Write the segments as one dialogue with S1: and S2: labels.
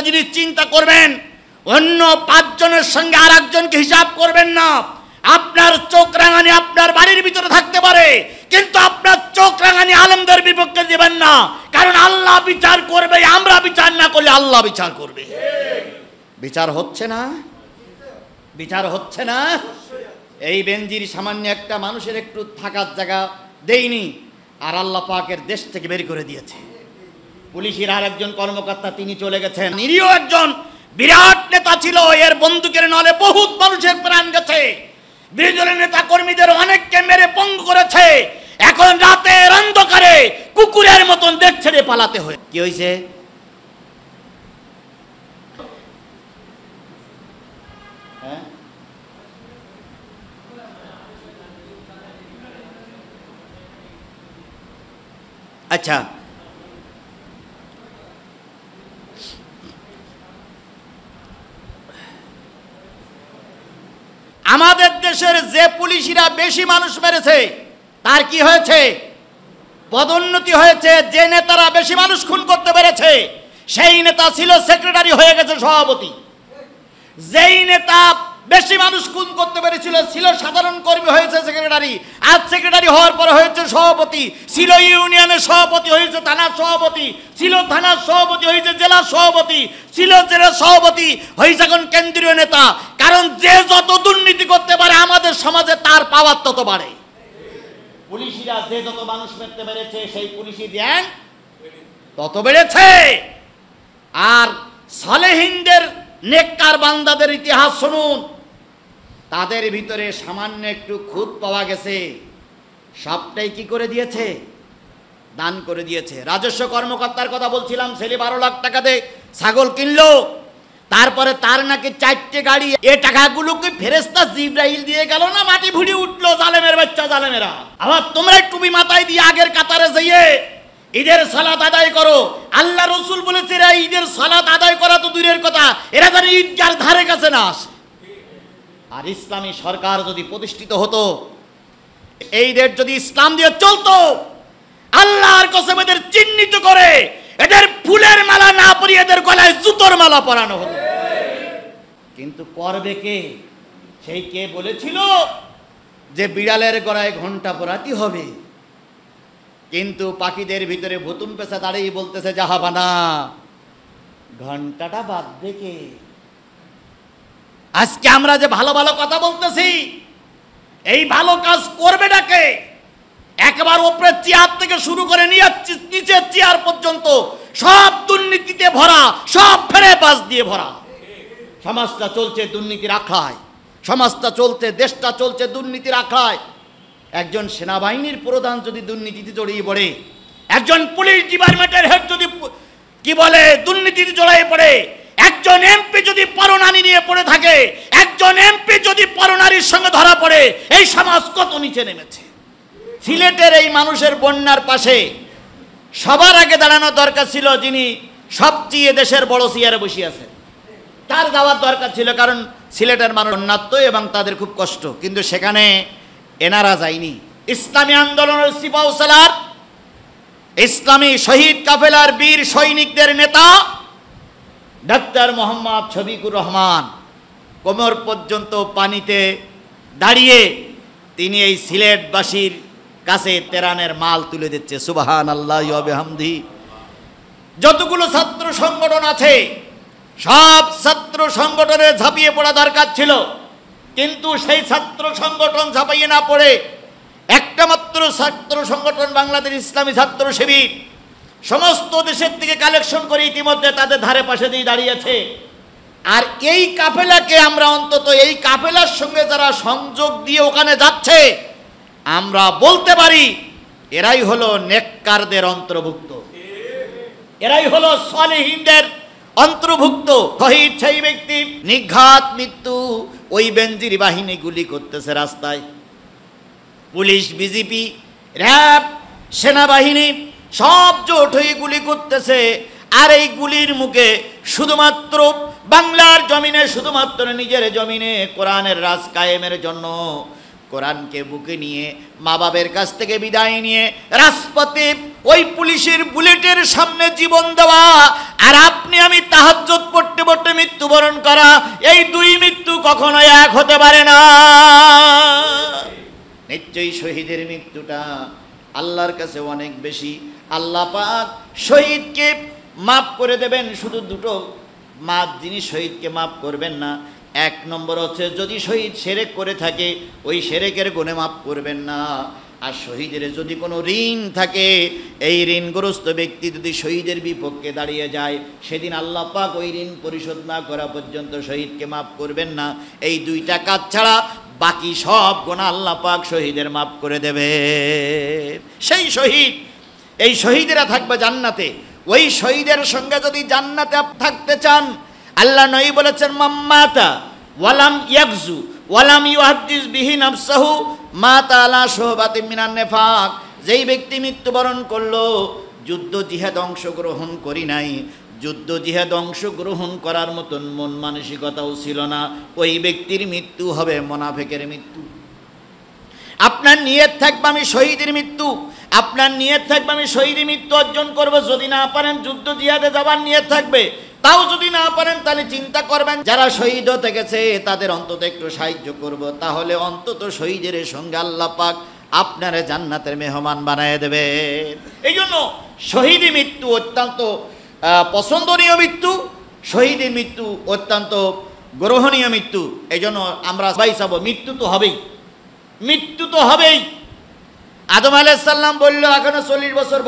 S1: জিনিস চিন্তা করবেন, অন্য 5 জনের সঙ্গে আর একজনকে হিসাব করবেন না। আপনার চোখ রাঙানি আপনার বাড়ির ভিতরে থাকতে পারে, কিন্তু আপনার চোখ রাঙানি আলেমদের বিপক্ষে দিবেন না, কারণ আল্লাহ বিচার করবে। আমরা বিচার না করলে আল্লাহ বিচার করবে। বিচার হচ্ছে না, বিচার হচ্ছে না। এই বেনজির সামান্য একটা মানুষের একটু থাকার জায়গা দেয়নি, আর আল্লাহ পাকের দেশ থেকে বের করে দিয়েছে। পুলিশের আর একজন কর্মকর্তা তিনি চলে গেছেন, নিরীহ একজন বিরাট নেতা ছিল, এর বন্দুকের নলে বহুত মানুষের প্রাণ গেছে, বিরোধী দলের নেতা কর্মীদের অনেককে মেরে পঙ্গু করেছে। এখন রাতের অন্ধকারে কুকুরের মতন দেশ ছেড়ে পালাতে হয়। কি হয়েছে? আচ্ছা, আমাদের দেশের যে পুলিশরা বেশি মানুষ মেরেছে তার কি হয়েছে? পদোন্নতি হয়েছে। যে নেতারা বেশি মানুষ খুন করতে পেরেছে সেই নেতা ছিল সেক্রেটারি, হয়ে গেছে সভাপতি। যেই নেতা বেশি মানুষ খুন করতে পেরেছিল ছিল সাধারণ কর্মী, হয়েছে সেক্রেটারি। আজ সেক্রেটারি হওয়ার পর হয়েছে সভাপতি। ছিল ইউনিয়নের সভাপতি, হয়েছে থানার সভাপতি। ছিল থানার সভাপতি, হয়েছে জেলার সভাপতি। ছিল জেলার সভাপতি, হয়েছে এখন কেন্দ্রীয় নেতা। কারণ যে যত দুর্নীতি করতে পারে আমাদের সমাজে তার পাওয়ার তত বাড়ে। পুলিশরা যে যত মানুষ মারতে পেরেছে সেই পুলিশি জ্ঞান তত বেড়েছে। আর সালেহিনদের নেককার বান্দাদের ইতিহাস শুনুন, তাদের ভিতরে সামান্য একটু খুঁত পাওয়া গেছে, সবটাই কি করে দিয়েছে? দান করে দিয়েছে। রাজস্ব কর্মকর্তার কথা বলছিলাম, ছেলে 12 লাখ টাকা দিয়ে ছাগল কিনলো, তারপরে তার নাকি 4টে গাড়ি। এ টাকাগুলো কি ফেরেশতা জিবরাইল দিয়ে গেল না মাটি ভুড়ি উঠলো? জালেমের বাচ্চা জালেমেরা। আবার তোমরা টুপি মাথায় দিয়ে আগের কাতারে যাইয়ে ঈদের সালাত আদায় করো। আল্লাহ রসুল বলেছে এরা ঈদের সালাত আদায় করা তো দূরের কথা, এরা যেন ঈদগার ধারে কাছে না আসে। আর ইসলামী সরকার যদি প্রতিষ্ঠিত হতো, এই দেশ যদি ইসলাম দিয়ে চলতো, আল্লাহর কসম এদের চিহ্নিত করে এদের ফুলের মালা না পরিয়ে এদের গলায় জুতোর মালা পরানো হতো। কিন্তু করবে কে? সেই কে বলেছিল যে বিড়ালের গলায় ঘন্টা পরাতে হবে, কিন্তু পাখিদের ভিতরে ভুতুম পেশা দাঁড়িয়ে বলতেছে জাহাবানা, ঘন্টাটা বাঁধবে কে? আজকে আমরা যে ভালো ভালো কথা বলতেছি, এই ভালো কাজ করবে ডাকে একবার উপরের চেয়ার থেকে শুরু করে নিচের চেয়ার পর্যন্ত সব দুর্নীতিতে ভরা, সব ফেরে বাস দিয়ে ভরা। সমাজটা চলছে দুর্নীতির আখড়ায়, সমাজটা চলছে, দেশটা চলছে দুর্নীতির আখড়ায়। একজন সেনাবাহিনীর প্রধান যদি দুর্নীতিতে জড়িয়ে পড়ে, একজন পুলিশ ডিপার্টমেন্টের হেড যদি কি বলে দুর্নীতিতে জড়িয়ে পড়ে, একজন এমপি যদি পরনারী নিয়ে পড়ে থাকে, একজন এমপি যদি পরনারীর সঙ্গে ধরা পড়ে, এই সমাজ কত নিচে নেমেছে। সিলেটের এই মানুষের বন্যার পাশে সবার আগে দাঁড়ানো দরকার ছিল যিনি সবচেয়ে দেশের বড় চেয়ারে বসে আছেন, তার যাওয়ার দরকার ছিল। কারণ সিলেটের মানুষ বন্যাত্ম এবং তাদের খুব কষ্ট, কিন্তু সেখানে এনারা যায়নি। ইসলামী আন্দোলনের সিপাহসালার, ইসলামী শহীদ কাফেলার বীর সৈনিকদের নেতা ডাক্তার মোহাম্মদ শফিকুর রহমান কোমর পর্যন্ত পানিতে দাঁড়িয়ে তিনি এই সিলেটবাসীর কাছে তেরানের মাল তুলে দিচ্ছে। সুবহানাল্লাহি ওয়া বিহামদিহি। যতগুলো ছাত্র সংগঠন আছে সব ছাত্র সংগঠনে ঝাঁপিয়ে পড়া দরকার ছিল, কিন্তু সেই ছাত্র সংগঠন ঝাঁপাইয়ে না পড়ে একটা মাত্র ছাত্র সংগঠন বাংলাদেশ ইসলামী ছাত্র শিবির সমস্ত দেশের থেকে কালেকশন করে ইতিমধ্যে তাদের ধারে পাশে দিয়ে দাঁড়িয়েছে। আর এই কাফেলাকে আমরা অন্তত এই কাফেলার সঙ্গে যারা সংযোগ দিয়ে ওখানে যাচ্ছে, আমরা বলতে পারি এরাই হলো নেককারদের অন্তর্ভুক্ত, এরাই হলো সালেহিনদের অন্তর্ভুক্ত। শহীদ সেই ব্যক্তি নিঘাত মৃত্যু, ওই বেনজির বাহিনী গুলি করতেছে রাস্তায়, পুলিশ, বিজেপি, র্যাব, সেনাবাহিনী সব জোট হয়ে গুলি করতেছে। আর এই গুলির মুখে শুধুমাত্র বাংলার জমিনে, শুধুমাত্র নিজের জমিনে কোরআনের রাজ কায়েমের জন্য কোরআনকে বুকে নিয়ে মা বাবার কাছ থেকে বিদায় নিয়ে রাজপথে ওই পুলিশের বুলেটের সামনে জীবন দেওয়া। আর আপনি আমি তাহাজ্জুদ মৃত্যুবরণ করা, এই দুই মৃত্যু কখনো এক হতে পারে না। নিশ্চয়ই শহীদের মৃত্যুটা আল্লাহর কাছে অনেক বেশি। আল্লাহ পাক শহীদকে মাফ করে দেবেন, শুধু দুটো জিনিস শহীদকে মাফ করবেন না। এক নম্বর হচ্ছে যদি শহীদ শিরক করে থাকে ওই শিরকের গুনাহ মাফ করবেন না। আর শহীদের যদি কোনো ঋণ থাকে, এই ঋণগ্রস্ত ব্যক্তি যদি শহীদের বিপক্ষে দাঁড়িয়ে যায়, সেদিন আল্লাহ পাক ওই ঋণ পরিশোধ না করা পর্যন্ত শহীদকে মাফ করবেন না। এই দুইটা কাজ ছাড়া বাকি সব গুনাহ আল্লাহ পাক শহীদের মাফ করে দেবে। সেই শহীদ, এই শহীদেরা থাকবে জান্নাতে। ওই শহীদের সঙ্গে যদি জান্নাতে থাকতে চান, আল্লাহ নবী বলেছেন মাম্মাতা ওয়ালাম ইয়াগজু ওয়ালাম ইউহাদ্দিস বিহি নাফসাহু মাতা আলা শুহবাতিন মিনান নিফাক। যেই ব্যক্তি মৃত্যুবরণ করলো, যুদ্ধ জিহাদ অংশগ্রহণ করি নাই, যুদ্ধ জিহাদ অংশগ্রহণ করার মতন মন মানসিকতাও ছিল না, ওই ব্যক্তির মৃত্যু হবে মুনাফিকের মৃত্যু। আপনার নিয়ত থাকবে আমি শহীদের মৃত্যু, আপনার নিয়ত থাকবে আমি শহীদের মৃত্যু অর্জন করব। যদি না পারেন যুদ্ধ জিহাদে যাবার নিয়ত থাকবে, তাও যদি না পারেন তাহলে চিন্তা করবেন যারা শহীদ হতে গেছে তাদের অন্তত একটু সাহায্য করব, তাহলে অন্তত শহীদের সঙ্গে আল্লাহ পাক আপনারে জান্নাতের মেহমান বানায় দেবে। এই জন্য শহীদি মৃত্যু অত্যন্ত পছন্দনীয় মৃত্যু, শহীদের মৃত্যু অত্যন্ত গ্রহণীয় মৃত্যু। এই জন্য আমরা সবাই চাবো মৃত্যু তো হবেই, মৃত্যু তো হবেই। আদম আলাইহিস সালাম বলল এখনো 40 বছর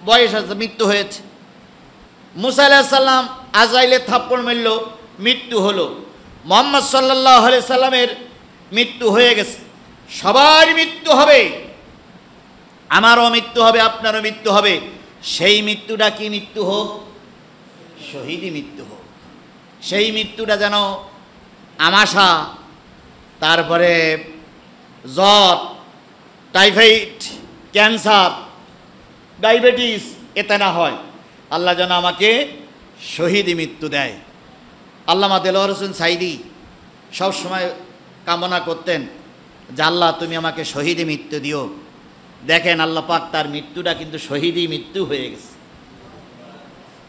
S1: বয়স আছে, মৃত্যু হয়েছে। মুসা আলাইহিস সালাম আজরাইলের থাপ্পড় মারল, মৃত্যু হলো। মুহাম্মদ সাল্লাল্লাহু আলাইহি সাল্লামের মৃত্যু হয়ে গেছে। সবার মৃত্যু হবে, আমারও মৃত্যু হবে, আপনারও মৃত্যু হবে। সেই মৃত্যুটা কি মৃত্যু হোক? শহীদি মৃত্যু হোক। সেই মৃত্যুটা যেন আমাশা, তারপরে জ্বর, টাইফয়েড, ক্যান্সার, ডায়াবেটিস এতে না হয়। আল্লাহ যেন আমাকে শহীদি মৃত্যু দেয়। আল্লামা দেলোয়ার হোসেন সাইদি সবসময় কামনা করতেন যে আল্লাহ তুমি আমাকে শহীদি মৃত্যু দিও। দেখেন আল্লাহ পাক তার মৃত্যুটা কিন্তু শহীদি মৃত্যু হয়ে গেছে।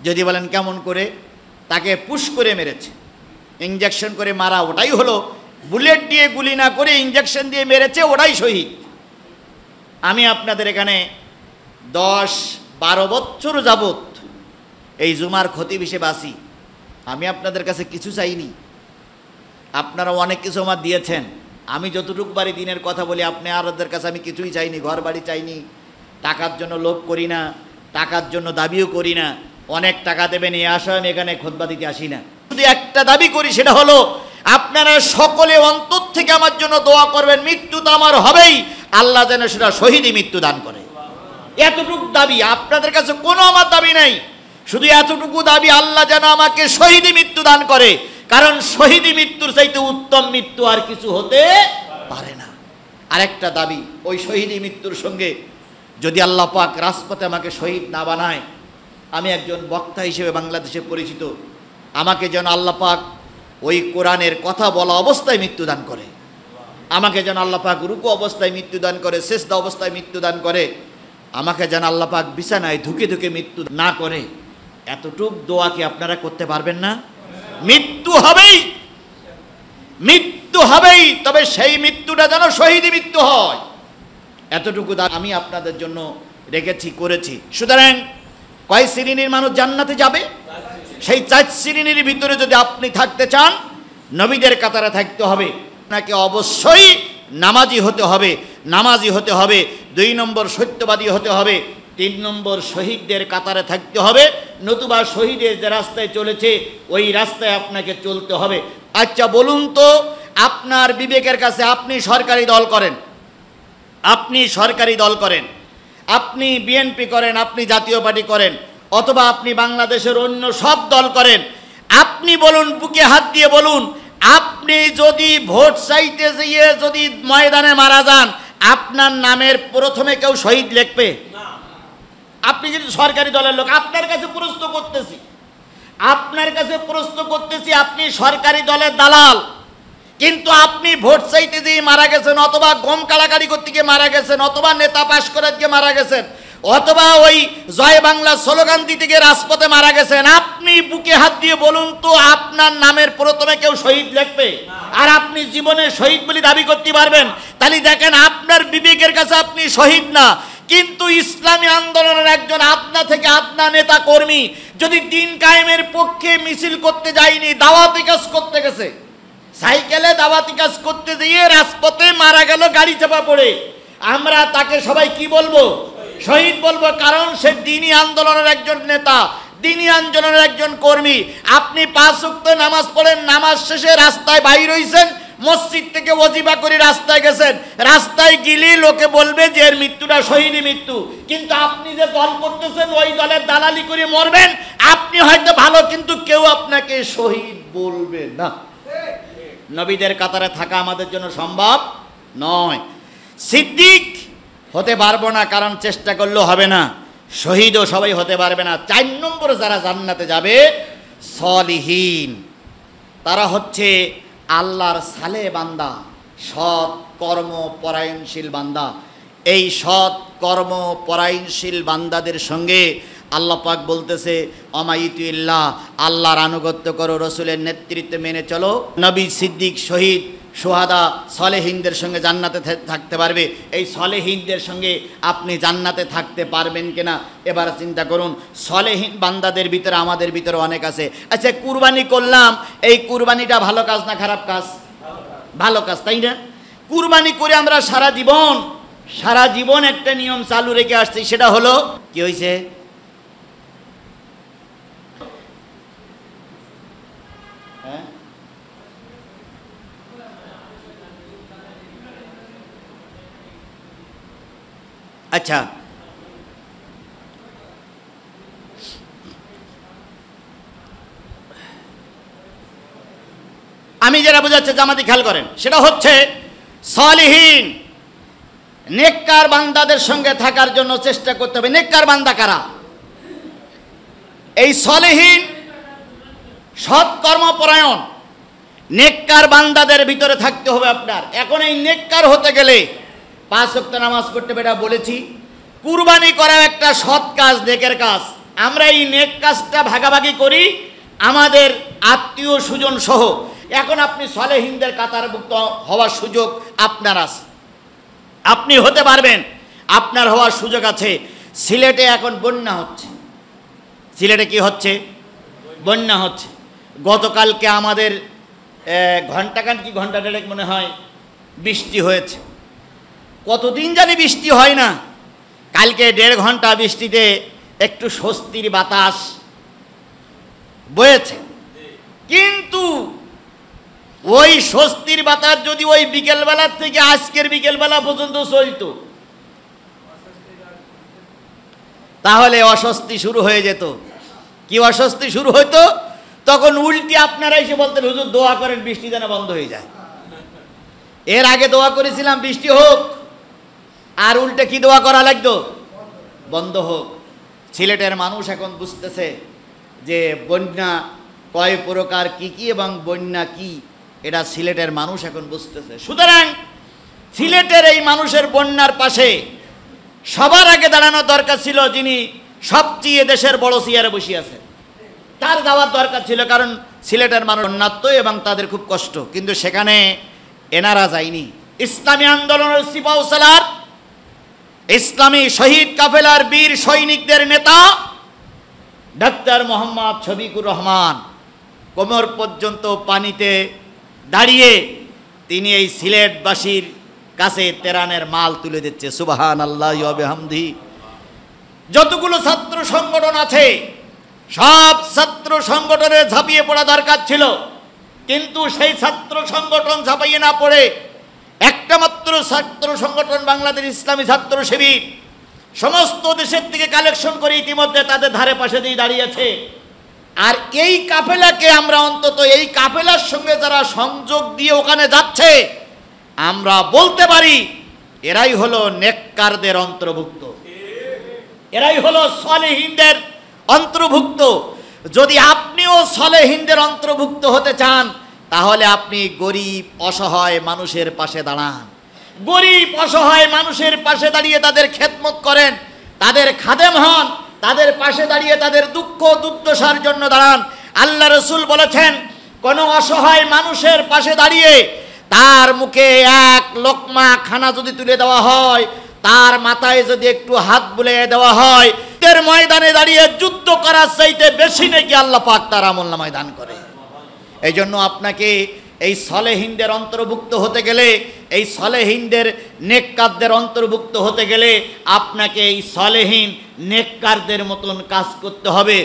S1: যদি বলেন কেমন করে, তাকে পুশ করে মেরেছে, ইঞ্জেকশন করে মারা, ওটাই হলো। বুলেট দিয়ে গুলি না করে ইঞ্জেকশন দিয়ে মেরেছে, ওটাই শহীদ। আমি আপনাদের এখানে 10-12 বছর যাবত এই জুমার খতিব হিসেবে আসি। আমি আপনাদের কাছে কিছু চাইনি, আপনারা অনেক কিছু আমার দিয়েছেন। আমি যতটুকু বাড়ি দিনের কথা বলি, আপনাদের কাছে আমি কিছুই চাইনি, ঘর বাড়ি চাইনি, টাকার জন্য লোভ করি না, টাকার জন্য দাবিও করি না। অনেক টাকা দেবেন এই আশা আমি এখানে খুতবা দিতে আসি না। শুধু একটা দাবি করি, সেটা হলো আপনারা সকলে অন্তর থেকে আমার জন্য দোয়া করবেন। মৃত্যু তো আমার হবেই, আল্লাহ যেন সেটা শহীদি মৃত্যু দান করে। এতটুকু দাবি, আপনাদের কাছে কোনো আমার দাবি নাই, শুধু এতটুকু দাবি, আল্লাহ যেন আমাকে শহীদি মৃত্যু দান করে। কারণ শহীদি মৃত্যুর চাইতে উত্তম মৃত্যু আর কিছু হতে পারে না। আরেকটা দাবি, ওই শহীদি মৃত্যুর সঙ্গে যদি আল্লাহ পাক রাজপথে আমাকে শহীদ না বানায়, আমি একজন বক্তা হিসেবে বাংলাদেশে পরিচিত, আমাকে যেন আল্লাহ পাক ওই কোরআনের কথা বলা অবস্থায় মৃত্যুদান করে, আমাকে যেন আল্লাহ পাক রুকু অবস্থায় মৃত্যুদান করে, সিজদা অবস্থায় মৃত্যুদান করে, আমাকে যেন আল্লাহ পাক বিছানায় ধুকে ধুকে মৃত্যু না করে। এতটুক দোয়া কি আপনারা করতে পারবেন না? মৃত্যু হবেই, মৃত্যু হবেই, তবে সেই মৃত্যুটা যেন শহীদি মৃত্যু হয়। এতটুকু আমি আপনাদের জন্য রেখেছি, করেছি। সুতরাং কয় শ্রেণীর মানুষ জান্নাতে যাবে? সেই 4 শ্রেণীর ভিতরে যদি আপনি থাকতে চান, নবীদের কাতারে থাকতে হবে। আপনাকে অবশ্যই নামাজি হতে হবে, নামাজি হতে হবে। 2 নম্বর সত্যবাদী হতে হবে। 3 নম্বর শহীদদের কাতারে থাকতে হবে, নতুবা শহীদের যে রাস্তায় চলেছে ওই রাস্তায় আপনাকে চলতে হবে। আচ্ছা বলুন তো, আপনার বিবেকের কাছে, আপনি সরকারি দল করেন, আপনি সরকারি দল করেন, আপনি বিএনপি করেন, আপনি জাতীয় পার্টি করেন, অথবা আপনি বাংলাদেশের অন্য সব দল করেন, আপনি বলুন, বুকে হাত দিয়ে বলুন, আপনি যদি ভোট চাইতে গিয়ে যদি ময়দানে মারা যান, আপনার নামের প্রথমে কেউ শহীদ লিখবে? আপনি যদি সরকারি দলের লোক, আপনার কাছে প্রশ্ন করতেছি, আপনার কাছে প্রশ্ন করতেছি, আপনি সরকারি দলের দালাল, কিন্তু আপনি ভোট চাইতে যেয়ে মারা গেছেন, অথবা গম কাড়াকাড়ি করতে গিয়ে মারা গেছেন, অথবা নেতা পাশ করে গিয়ে মারা গেছেন, অথবা ওই জয় বাংলা স্লোগান দিতে গিয়ে রাজপথে মারা গেছেন, আপনি বুকে হাত দিয়ে বলুন তো আপনার নামের প্রথমে কেউ শহীদ লিখবে? আর আপনি জীবনে শহীদ বলে দাবি করতে পারবেন? তাহলে দেখেন আপনার বিবেকের কাছে আপনি শহীদ না, কিন্তু ইসলামী আন্দোলনের একজন আপনা থেকে আপনা নেতা কর্মী যদি দিন কায়েমের পক্ষে মিছিল করতে যায়নি, দাওয়াতি কাজ করতে গেছে, সাইকেলে দাওয়াতি কাজ করতে গিয়ে রাজপথে মারা গেল গাড়ি চাপা পড়ে, আমরা তাকে সবাই কি বলবো? শহীদ বলবো, কারণ সে দ্বীনি আন্দোলনের একজন নেতা, দ্বীনি আন্দোলনের একজন কর্মী। আপনি 5 ওয়াক্ত নামাজ পড়েন, নামাজ শেষে রাস্তায় বাইর হইছেন, মসজিদ থেকে ওয়াজিফা করে রাস্তায় গেছেন, রাস্তায় গেলে লোকে বলবে যে এর মৃত্যুটা শহীদি মৃত্যু, কিন্তু আপনি যে দল করতেছেন ওই দলের দালালি করে মরবেন, আপনি হয়তো ভালো, কিন্তু কেউ আপনাকে শহীদ বলবে না। নবীদের কাতারে থাকা আমাদের জন্য সম্ভব নয়। সিদ্দিক হতে পারবো না, কারণ চেষ্টা করলেও হবে না। শহীদও সবাই হতে পারবে না। 4 নম্বরে যারা জান্নাতে যাবে, সলিহীন, তারা হচ্ছে আল্লাহর সালে বান্দা, সৎ কর্ম পরায়ণশীল বান্দা। এই সৎ কর্ম পরায়ণশীল বান্দাদের সঙ্গে আল্লাহ পাক বলতেছে, অমাইতুল্লাহ, আল্লাহর আনুগত্য করো, রসুলের নেতৃত্ব মেনে চলো। নবী, সিদ্দিক, শহীদ, সুহাদা, সলেহীনদের সঙ্গে জান্নাতে থাকতে পারবে। এই সলেহীনদের সঙ্গে আপনি জান্নাতে থাকতে পারবেন কিনা এবার চিন্তা করুন। সলেহীন বান্দাদের ভিতরে আমাদের ভিতরে অনেক আছে। আচ্ছা, কুরবানি করলাম, এই কুরবানিটা ভালো কাজ না খারাপ কাজ? ভালো কাজ, তাই না? কুরবানি করে আমরা সারা জীবন একটা নিয়ম চালু রেখে আসছি, সেটা হলো কি হয়েছে? আচ্ছা, আমি যেটা বোঝাচ্ছি জামাতি খেয়াল করেন, সেটা হচ্ছে সলিহীন নেককার বান্দাদের সঙ্গে থাকার জন্য চেষ্টা করতে হবে। নেককার বান্দা কারা? এই সলিহীন সৎ কর্মপরায়ণ নেককার বান্দাদের ভিতরে থাকতে হবে আপনার। এখন এই নেককার হতে গেলে 5 ওয়াক্ত নামাজ পড়তে হবে, এটা বলেছি। কুরবানি করা একটা সৎ কাজ, নেকের কাজ। আমরা এই নেক কাজটা ভাগাভাগি করি আমাদের আত্মীয় স্বজন সহ। এখন আপনি সলেহীনদের কাতারভুক্ত হওয়ার সুযোগ আপনার আছে, আপনি হতে পারবেন, আপনার হওয়ার সুযোগ আছে। সিলেটে এখন বন্যা হচ্ছে। সিলেটে কি হচ্ছে? বন্যা হচ্ছে। গতকালকে আমাদের ঘন্টা দেড়েক মনে হয় বৃষ্টি হয়েছে। কতদিন জানি বৃষ্টি হয় না, কালকে 1.5 ঘন্টা বৃষ্টিতে একটু স্বস্তির বাতাস বয়েছে। কিন্তু ওই স্বস্তির বাতাস যদি ওই বিকেলবেলার থেকে আজকের বিকেলবেলা পর্যন্ত চলতো, তাহলে অস্বস্তি শুরু হয়ে যেত। কি অস্বস্তি শুরু হতো? তখন উল্টি আপনারা এসে বলতেন, হুজুর দোয়া করেন বৃষ্টি যেন বন্ধ হয়ে যায়। এর আগে দোয়া করেছিলাম বৃষ্টি হোক, আর উল্টে কি দোয়া করা লাগতো? বন্ধ হোক। সিলেটের মানুষ এখন বুঝতেছে যে বন্যা কয় প্রকার, কি কি এবং বন্যা কি, এটা সিলেটের মানুষ এখন বুঝতেছে। সুতরাং সিলেটের এই মানুষের বন্যার পাশে সবার আগে দাঁড়ানো দরকার ছিল যিনি সবচেয়ে দেশের বড় চেয়ারে বসে আছে, তার যাওয়ার দরকার ছিল। কারণ সিলেটের মানুষ বন্যাত্ম এবং তাদের খুব কষ্ট, কিন্তু সেখানে এনারা যায়নি। ইসলামী আন্দোলনের সিপাহসালার, ইসলামী শহীদ কাফেলার বীর সৈনিকদের নেতা ডাক্তার মোহাম্মদ শফিকুর রহমান কোমর পর্যন্ত পানিতে দাঁড়িয়ে তিনি এই সিলেটবাসীর কাছে তেরানের মাল তুলে দিচ্ছে। সুবহানাল্লাহি ওয়া বিহামদিহি। যতগুলো ছাত্র সংগঠন আছে সব ছাত্র সংগঠনে ঝাঁপিয়ে পড়া দরকার ছিল, কিন্তু সেই ছাত্র সংগঠন ঝাঁপাইয়ে না পড়ে একটা মাত্র ছাত্র সংগঠন বাংলাদেশ ইসলামী ছাত্র শিবির সমস্ত দেশের থেকে কালেকশন করে ইতিমধ্যে তাদের ধারে পাশে দিয়ে দাঁড়িয়েছে। আর এই কাফেলাকে আমরা অন্তত এই কাফেলার সঙ্গে যারা সংযোগ দিয়ে ওখানে যাচ্ছে, আমরা বলতে পারি এরাই হলো নেককারদের অন্তর্ভুক্ত, এরাই হলো সলেহীনদের অন্তর্ভুক্ত। যদি আপনিও সলেহীনদের অন্তর্ভুক্ত হতে চান, তাহলে আপনি গরিব অসহায় মানুষের পাশে দাঁড়ান। গরিব অসহায় মানুষের পাশে দাঁড়িয়ে তাদের খেদমত করেন, তাদের খাদেম হন, তাদের পাশে দাঁড়িয়ে তাদের দুঃখ দুর্দশার জন্য দাঁড়ান। আল্লাহ রসুল বলেছেন, কোনো অসহায় মানুষের পাশে দাঁড়িয়ে তার মুখে এক লোকমা খানা যদি তুলে দেওয়া হয়, তার মাথায় যদি একটু হাত বুলিয়ে দেওয়া হয়, এর ময়দানে দাঁড়িয়ে যুদ্ধ করার চাইতে বেশি নাকি আল্লাহ পাক তার আমলনামায় দান করে। এই জন্য আপনাকে এই সলেহিনদের অন্তর্ভুক্ত হতে গেলে, এই সলেহিনদের নেককারদের অন্তর্ভুক্ত হতে গেলে আপনাকে এই সলেহীন নেককারদের মতন কাজ করতে হবে।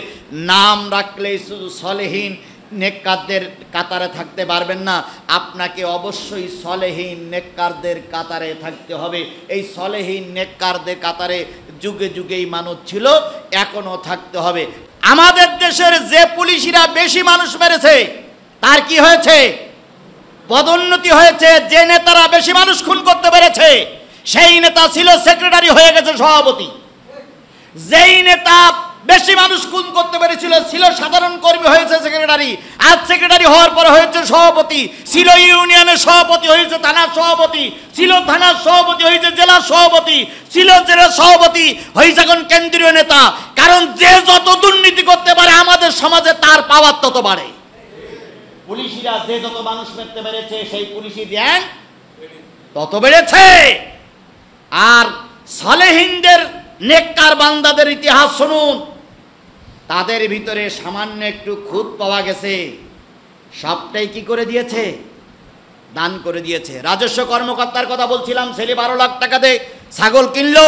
S1: নাম রাখলেই শুধু সলেহীন নেককারদের কাতারে থাকতে পারবেন না, আপনাকে অবশ্যই সলেহীন নেককারদের কাতারে থাকতে হবে। এই সলেহীন নেককারদের কাতারে যুগে যুগেই মানুষ ছিল, এখনও থাকতে হবে। আমাদের দেশের যে পুলিশরা বেশি মানুষ মেরেছে তার কি হয়েছে? পদোন্নতি হয়েছে। যে নেতারা বেশি মানুষ খুন করতে পেরেছে সেই নেতা ছিল সেক্রেটারি, হয়ে গেছে সভাপতি। যেই নেতা বেশি মানুষ খুন করতে পেরেছিল ছিল সাধারণ কর্মী, হয়েছে সেক্রেটারি। আজ সেক্রেটারি হওয়ার পর হয়েছে সভাপতি। ছিল ইউনিয়নের সভাপতি, হয়েছে থানার সভাপতি। ছিল থানার সভাপতি, হয়েছে জেলার সভাপতি। ছিল জেলার সভাপতি, হয়েছে এখন কেন্দ্রীয় নেতা। কারণ যে যত দুর্নীতি করতে পারে আমাদের সমাজে তার পাওয়ার তত বাড়ে। পুলিশরা যে যত মানুষ মারতে পেরেছে সেই পুলিশি জ্ঞান তত বেড়েছে। আর সালেহিনদের নেককার বান্দাদের ইতিহাস শুনুন, তাদের ভিতরে সামান্য একটু খুদ পাওয়া গেছে, সবটাই কি করে দিয়েছে? দান করে দিয়েছে। রাজস্ব কর্মকর্তার কথা বলছিলাম, ছেলে 12 লাখ টাকা দিয়ে ছাগল কিনলো,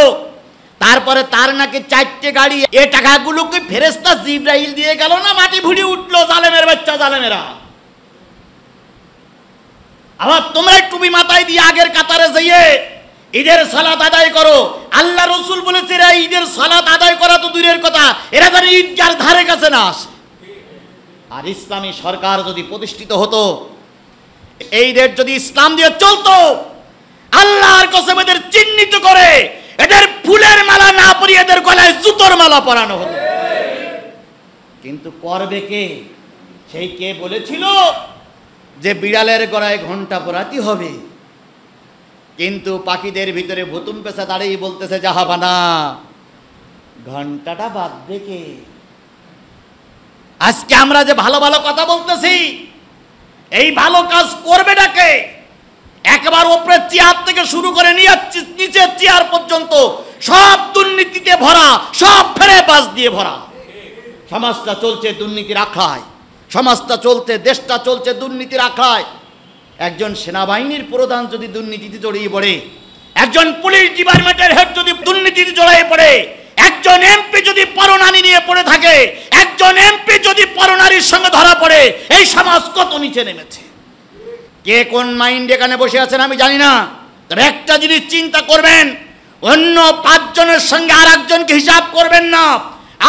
S1: তারপরে তার নাকি 4টে গাড়ি। এ টাকাগুলোকে ফেরেশতা জিবরাইল দিয়ে গেল না মাটি ভুড়ি উঠলো? জালেমের বাচ্চা জালেমেরা। আবার তোমরা টুপি মাথায় দিয়ে আগের কাতারে যাইয়ে ঈদের সালাত আদায় করো। আল্লাহ রসুল বলেছে এরা ঈদের সালাত আদায় করা তো দূরের কথা, এরা যেন ঈদগার ধারে কাছে না আসে। আর ইসলামী সরকার যদি প্রতিষ্ঠিত হতো, এইদের যদি ইসলাম দিয়ে চলতো, আল্লাহর কসম এদের চিহ্নিত করে এদের ফুলের মালা না পরিয়ে এদের গলায় জুতোর মালা পরানো হতো। কিন্তু করবে কে? সেই কে বলেছিল যে বিড়ালের গলায় ঘন্টা পরাতে হবে, কিন্তু পাখিদের ভিতরে ভুতুম পেশা দাঁড়িয়ে বলতেছে জাহাবানা, ঘন্টাটা বাঁধবে কে? আজকে আমরা যে ভালো ভালো কথা বলতেছি, এই ভালো কাজ করবে ডাকে একবার উপরের চেয়ার থেকে শুরু করে নিচের চেয়ার পর্যন্ত সব দুর্নীতিতে ভরা, সব ফেরে বাস দিয়ে ভরা। সমাজটা চলছে দুর্নীতির আখড়ায়, সমাজটা চলছে, দেশটা চলছে দুর্নীতির আখড়ায়। একজন সেনাবাহিনীর প্রধান যদি দুর্নীতিতে জড়িয়ে পড়ে, একজন পুলিশ ডিপার্টমেন্টের হেড যদি দুর্নীতিতে জড়িয়ে পড়ে, একজন এমপি যদি পরনারী নিয়ে পড়ে থাকে, একজন এমপি যদি পরনারীর সঙ্গে ধরা পড়ে, এই সমাজ কত নিচে নেমেছে। কে কোন মাইন্ড এখানে বসে আছেন আমি জানি না, তবে একটা জিনিস চিন্তা করবেন, অন্য 5 জনের সঙ্গে আর একজনকে হিসাব করবেন না।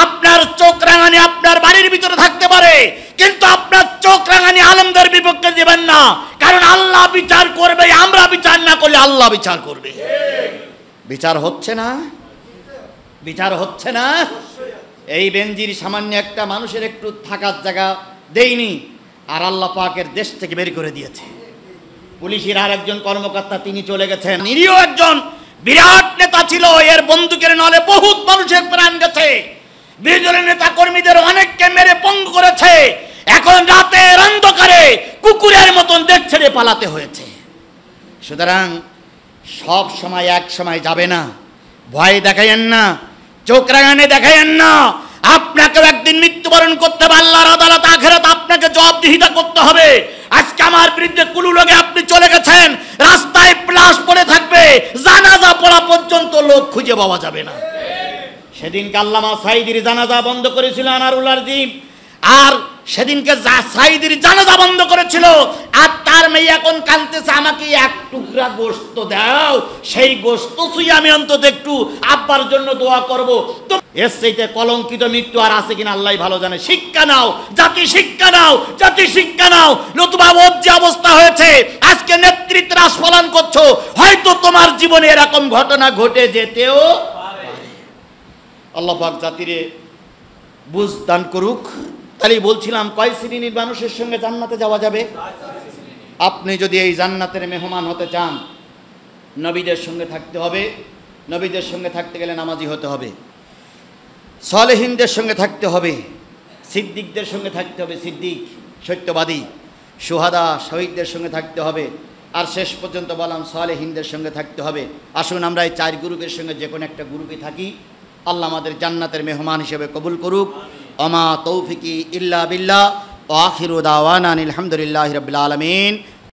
S1: আপনার চোখ রাঙানি আপনার বাড়ির ভিতরে থাকতে পারে, কিন্তু আপনার চোখ রাঙানি আলেমদের বিপক্ষে দেবেন না, কারণ আল্লাহ বিচার করবে। আমরা বিচার না করলে আল্লাহ বিচার করবে। বিচার হচ্ছে না, বিচার হচ্ছে না। এই বেনজির সামান্য একটা মানুষের একটু থাকার জায়গা দেয়নি, আর আল্লাহ পাকের দেশ থেকে বের করে দিয়েছে। পুলিশের আর একজন কর্মকর্তা তিনি চলে গেছেন, নিরীহ একজন বিরাট নেতা ছিল, এর বন্দুকের নলে বহুত মানুষের প্রাণ গেছে। বিরোধী নেতা কর্মীদের অনেককে মেরে পঙ্গু করেছে। এখন রাতের অন্ধকারে কুকুরের মতন দেশ ছেড়ে পালাতে হয়েছে। সুতরাং সব সময় এক সময় যাবে না, ভয় দেখাইয়েন না, চোখ রাঙানি দেখাইয়েন না। আপনাকে একদিন মৃত্যুবরণ করতে হবে, আল্লাহর আদালত আখিরাত আপনাকে জবাবদিহিতা করতে হবে। আজকে আমার বিরুদ্ধে কুলু লোকে আপনি চলে গেছেন, রাস্তায় প্লাস পড়ে থাকবে, জানাজা পড়া পর্যন্ত লোক খুঁজে পাওয়া যাবে না। সেদিনকে আল্লামা সাইদির জানাজা বন্ধ করেছিল আনারুল আজিম, আর সেদিনকে সাইদির জানাজা বন্ধ করেছিল, আর তার মেয়ে এখন কাঁদতেছে, আমাকে এক টুকরা গোশত দাও, সেই গোশত ছুঁয়ে আমি অন্তত একটু আব্বার জন্য দোয়া করব। তো এর চাইতে কলঙ্কিত মৃত্যু আর আছে কিনা আল্লাহ ভালো জানে। শিক্ষা নাও জাতি, শিক্ষা নাও জাতি, শিক্ষা নাও। নতুবা ওর যে অবস্থা হয়েছে, আজকে নেতৃত্বের আস্ফলন করছো, হয়তো তোমার জীবনে এরকম ঘটনা ঘটে যেতেও পারে। আল্লাহ পাক জাতিরে বুঝ দান করুক। তাই বলছিলাম, কয় শ্রেণীর মানুষের সঙ্গে জান্নাতে যাওয়া যাবে? আপনি যদি এই জান্নাতের মেহমান হতে চান, নবীদের সঙ্গে থাকতে হবে। নবীদের সঙ্গে থাকতে গেলে নামাজি হতে হবে। সালেহিনদের সঙ্গে থাকতে হবে, সিদ্দিকদের সঙ্গে থাকতে হবে, সিদ্দিক সত্যবাদী, সুহাদা শহীদদের সঙ্গে থাকতে হবে, আর শেষ পর্যন্ত বললাম সালেহিনদের সঙ্গে থাকতে হবে। আসুন আমরা এই 4 গ্রুপের সঙ্গে যে কোনো একটা গ্রুপে থাকি। আল্লাহ আমাদের জান্নাতের মেহমান হিসেবে কবুল করুক। আমা তৌফিকি ইল্লা বিল্লাহ ওয়া আখিরু দাওয়ানা আলহামদুলিল্লাহি রাব্বিল আলামিন।